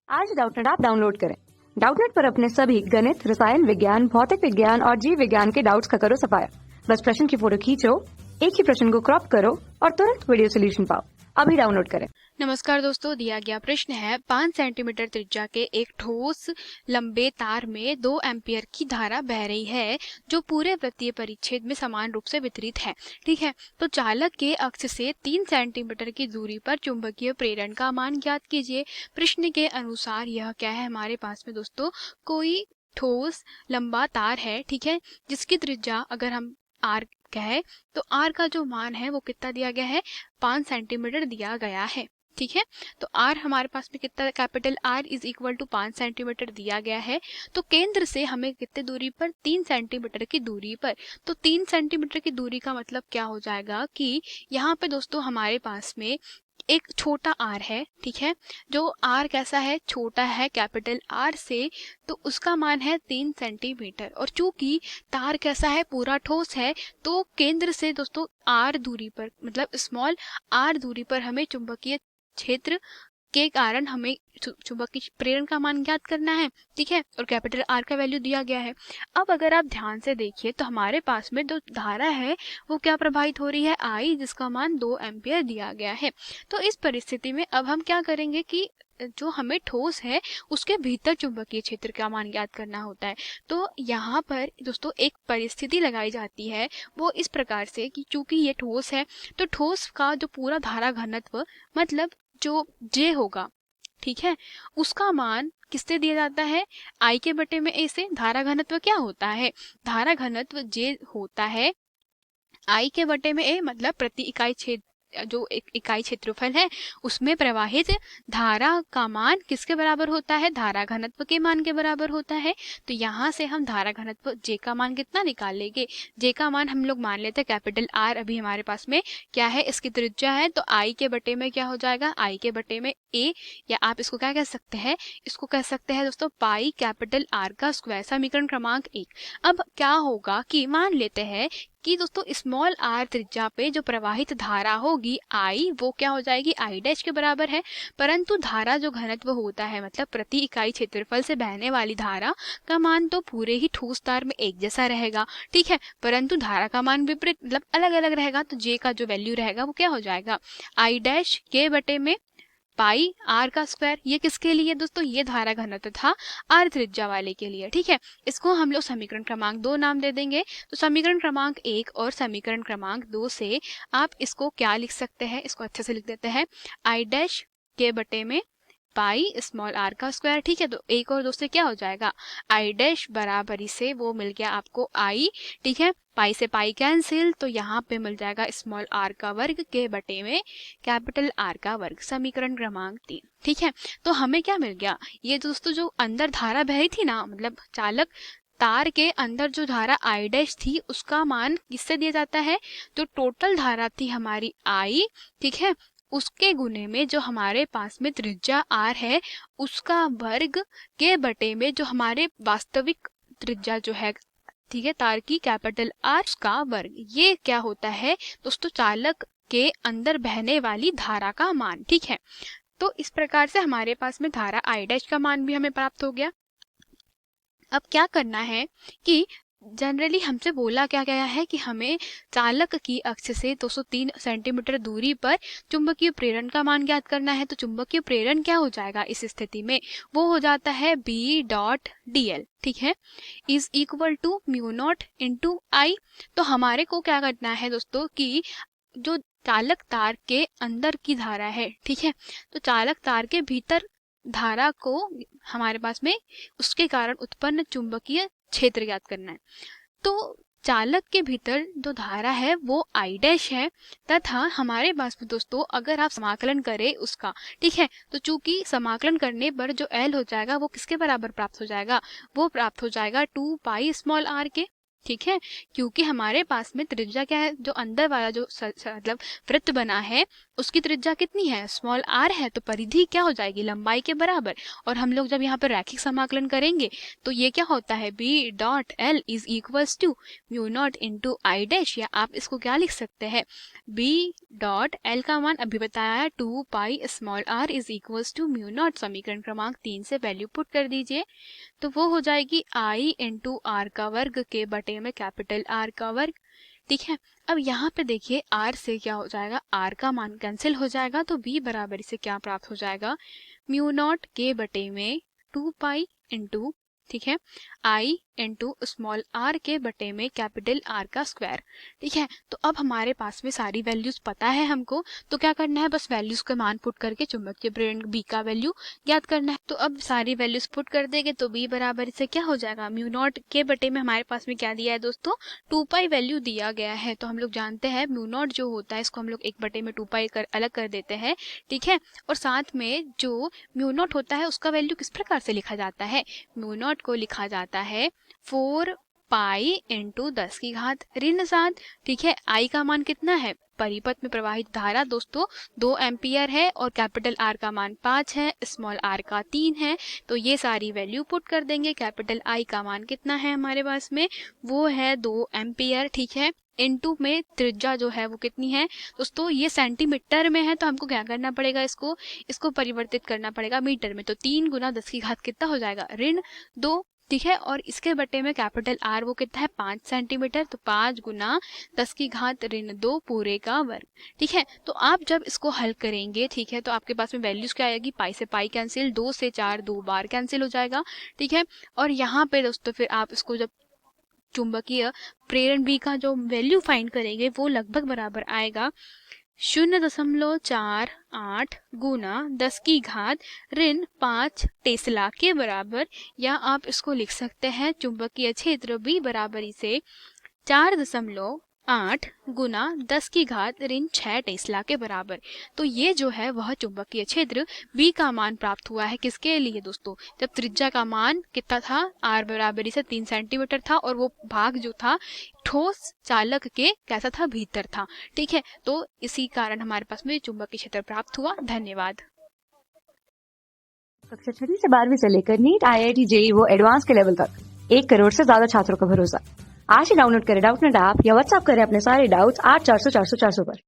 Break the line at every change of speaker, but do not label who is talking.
आज Doubtnut app download करें। Doubtnut पर अपने सभी गणित, रसायन विज्ञान, भौतिक विज्ञान और जीव विज्ञान के डाउट्स का करो सफाया। बस प्रश्न की फोटो खींचो, एक ही प्रश्न को क्रॉप करो और तुरंत वीडियो सोल्यूशन पाओ। अभी डाउनलोड करें।
नमस्कार दोस्तों, दिया गया प्रश्न है 5 सेंटीमीटर त्रिज्या के एक ठोस लंबे तार में 2 एम्पियर की धारा बह रही है जो पूरे वृत्तीय परिच्छेद में समान रूप से वितरित है। ठीक है, तो चालक के अक्ष से 3 सेंटीमीटर की दूरी पर चुंबकीय प्रेरण का मान ज्ञात कीजिए। प्रश्न के अनुसार यह क्या है हमारे पास में दोस्तों, कोई ठोस लंबा तार है, ठीक है, जिसकी त्रिज्या अगर हम आर कहे तो आर का जो मान है वो कितना दिया गया है, 5 सेंटीमीटर दिया गया है। ठीक है, तो आर हमारे पास में कितना, capital R is equal to 5 centimetre दिया गया है। तो केंद्र से हमें कितने दूरी पर, 3 सेंटीमीटर की दूरी पर। तो 3 सेंटीमीटर की दूरी का मतलब क्या हो जाएगा कि यहाँ पे दोस्तों हमारे पास में एक छोटा आर है, ठीक है, जो आर कैसा है, छोटा है कैपिटल आर से, तो उसका मान है 3 सेंटीमीटर। और चूंकि तार कैसा है, पूरा ठोस है, तो केंद्र से दोस्तों आर दूरी पर, मतलब स्मॉल आर दूरी पर हमें चुंबकीय क्षेत्र के कारण हमें चुंबकीय प्रेरण का मान ज्ञात करना है। ठीक है, और कैपिटल आर का वैल्यू दिया गया है। अब अगर आप ध्यान से देखिए तो हमारे पास में जो धारा है वो क्या प्रवाहित हो रही है, आई, जिसका मान 2 एम्पियर दिया गया है। तो इस परिस्थिति में अब हम क्या करेंगे कि जो हमें ठोस है उसके भीतर चुंबकीय क्षेत्र का मान ज्ञात करना होता है। तो यहाँ पर दोस्तों एक परिस्थिति लगाई जाती है, वो इस प्रकार से कि चूंकि ये ठोस है तो ठोस का जो पूरा धारा घनत्व, मतलब जो जे होगा, ठीक है, उसका मान किससे दिया जाता है, आई के बटे में ए से। धारा घनत्व क्या होता है, धारा घनत्व जे होता है आई के बटे में ए, मतलब प्रति इकाई क्षेत्र, जो एक इकाई क्षेत्रफल है उसमें प्रवाहित धारा का मान किसके बराबर होता है, धारा घनत्व के मान के बराबर होता है। तो यहाँ से हम धारा घनत्व जे का मान कितना निकाल लेंगे, जे का मान हम लोग मान लेते हैं कैपिटल आर अभी हमारे पास में क्या है, इसकी त्रिज्या है, तो आई के बटे में क्या हो जाएगा, आई के बटे में ए, या आप इसको क्या कह सकते हैं, इसको कह सकते हैं दोस्तों पाई कैपिटल आर का स्क्वायर, समीकरण क्रमांक 1। अब क्या होगा कि मान लेते हैं कि दोस्तों स्मॉल आर त्रिज्या पे जो प्रवाहित धारा होगी आई, वो क्या हो जाएगी, आई डैश के बराबर है। परंतु धारा जो घनत्व होता है, मतलब प्रति इकाई क्षेत्रफल से बहने वाली धारा का मान तो पूरे ही ठोस तार में एक जैसा रहेगा, ठीक है, परंतु धारा का मान विपरीत, मतलब अलग अलग रहेगा। तो जे का जो वैल्यू रहेगा वो क्या हो जाएगा, आई डैश के बटे में पाई आर का स्क्वायर। ये किसके लिए दोस्तों, ये धारा घनत्व था आर त्रिज्या वाले के लिए। ठीक है, इसको हम लोग समीकरण क्रमांक 2 नाम दे देंगे। तो समीकरण क्रमांक 1 और समीकरण क्रमांक 2 से आप इसको क्या लिख सकते हैं, इसको अच्छे से लिख देते हैं, आई डैश के बटे में पाई स्मॉल आर का स्क्वायर। ठीक है, तो 1 और 2 से क्या हो जाएगा, आई डैश बराबरी से वो मिल गया आपको आई, ठीक है, पाई से पाई कैंसिल, तो यहाँ पे मिल जाएगा स्मॉल आर का वर्ग के बटे में कैपिटल आर का वर्ग, समीकरण क्रमांक 3। ठीक है, तो हमें क्या मिल गया, ये दोस्तों जो अंदर धारा बह रही थी ना, मतलब चालक तार के अंदर जो धारा आई डैश थी उसका मान किससे दिया जाता है, जो टोटल धारा थी हमारी आई, ठीक है, उसके गुने में जो हमारे पास में त्रिज्या आर है उसका वर्ग के बटे में जो हमारे वास्तविक त्रिज्या जो है, ठीक है, तार की कैपिटल आर का वर्ग। ये क्या होता है दोस्तों, चालक के अंदर बहने वाली धारा का मान। ठीक है, तो इस प्रकार से हमारे पास में धारा आई डैश का मान भी हमें प्राप्त हो गया। अब क्या करना है कि जनरली हमसे बोला क्या गया है कि हमें चालक की अक्ष से 203 सेंटीमीटर दूरी पर चुंबकीय प्रेरण का मान ज्ञात करना है। तो चुंबकीय प्रेरण क्या हो जाएगा इस स्थिति में, वो हो जाता है बी डॉट डी एल, ठीक है, is equal to mu not into I. तो हमारे को क्या करना है दोस्तों कि जो चालक तार के अंदर की धारा है, ठीक है, तो चालक तार के भीतर धारा को हमारे पास में उसके कारण उत्पन्न चुंबकीय क्षेत्र ज्ञात करना है। तो चालक के भीतर जो धारा है वो आई डैश है, तथा हमारे पास में दोस्तों अगर आप समाकलन करें उसका, ठीक है, तो चूंकि समाकलन करने पर जो एल हो जाएगा वो किसके बराबर प्राप्त हो जाएगा, वो प्राप्त हो जाएगा 2 पाई स्मॉल आर के। ठीक है, क्योंकि हमारे पास में त्रिज्या क्या है, जो अंदर वाला जो मतलब वृत्त बना है उसकी त्रिज्या कितनी है, स्मॉल r है, तो परिधि क्या हो जाएगी, लंबाई के बराबर। और हम लोग जब यहाँ पर रैखिक समाकलन करेंगे तो ये क्या होता है, b dot l is equals to mu not into I dash, या आप इसको क्या लिख सकते हैं, b डॉट l का मान अभी बताया है 2 pi small r is equals to mu naught. समीकरण क्रमांक 3 से वैल्यू पुट कर दीजिए तो वो हो जाएगी i इंटू आर का वर्ग के बटे में कैपिटल R का वर्ग। ठीक है, अब यहाँ पे देखिए r से क्या हो जाएगा, r का मान कैंसिल हो जाएगा तो b बराबर इसे क्या प्राप्त हो जाएगा, म्यू नॉट के बटे में 2 पाई इंटू, ठीक है, i इंटू स्मॉल r के बटे में कैपिटल R का स्क्वायर। ठीक है, तो अब हमारे पास में सारी वैल्यूज पता है हमको, तो क्या करना है, बस वैल्यूज का मान पुट करके चुंबकीय प्रेरण b का वैल्यू ज्ञात करना है। तो अब सारी वैल्यूज पुट कर देंगे तो b बराबर इसे क्या हो जाएगा, म्यू नॉट के बटे में हमारे पास में क्या दिया है दोस्तों, 2 पाई वैल्यू दिया गया है। तो हम लोग जानते हैं म्यू नॉट जो होता है इसको हम लोग 1 बटे में 2 पाई अलग कर देते हैं। ठीक है, और साथ में जो म्यू नॉट होता है उसका वैल्यू किस प्रकार से लिखा जाता है, म्यू नॉट को लिखा जाता है 4 पाई इंटू 10 की घात ऋण 7। ठीक है, आई का मान कितना है, परिपथ में प्रवाहित धारा दोस्तों 2 एम्पियर है और कैपिटल R का मान 5 है, स्मॉल r का 3 है। तो ये सारी वैल्यू पुट कर देंगे, कैपिटल I का मान कितना है हमारे पास में, वो है 2 एम्पियर। ठीक है, इनटू में त्रिज्या जो है वो कितनी है दोस्तों, ये सेंटीमीटर में है तो हमको क्या करना पड़ेगा, इसको परिवर्तित करना पड़ेगा मीटर में। तो 3 गुना 10 की घात कितना हो जाएगा, ऋण 2। ठीक है, और इसके बटे में कैपिटल R वो कितना है 5 सेंटीमीटर, तो 5 गुना 10 की घात ऋण 2 पूरे का वर्ग। ठीक है, तो आप जब इसको हल करेंगे, ठीक है, तो आपके पास में वैल्यूज क्या आएगी, पाई से पाई कैंसिल, 2 से 4 2 बार कैंसिल हो जाएगा। ठीक है, और यहाँ पे दोस्तों फिर आप इसको जब चुंबकीय प्रेरण B का जो वैल्यू फाइंड करेंगे वो लगभग बराबर आएगा 0.48 गुना 10 की घात ऋण 5 टेस्ला के बराबर, या आप इसको लिख सकते हैं चुंबकीय क्षेत्र B बराबर इसे 4.8 गुना 10 की घात ऋण 6 टेस्ला के बराबर। तो ये जो है वह चुंबकीय क्षेत्र B का मान प्राप्त हुआ है किसके लिए दोस्तों, जब त्रिज्या का मान कितना था, R बराबर इसे 3 सेंटीमीटर था और वो भाग जो था ठोस चालक के कैसा था, भीतर था। ठीक है, तो इसी कारण हमारे पास में चुंबकीय क्षेत्र प्राप्त हुआ। धन्यवाद।
कक्षा 6वीं से 12वीं से लेकर नीट, IIT, JEE वो एडवांस के लेवल तक 1 करोड़ से ज्यादा छात्रों का भरोसा। आज ही डाउनलोड करें डाउटनेट ऐप या व्हाट्सएप करें अपने सारे डाउट्स 8400 400 400 पर।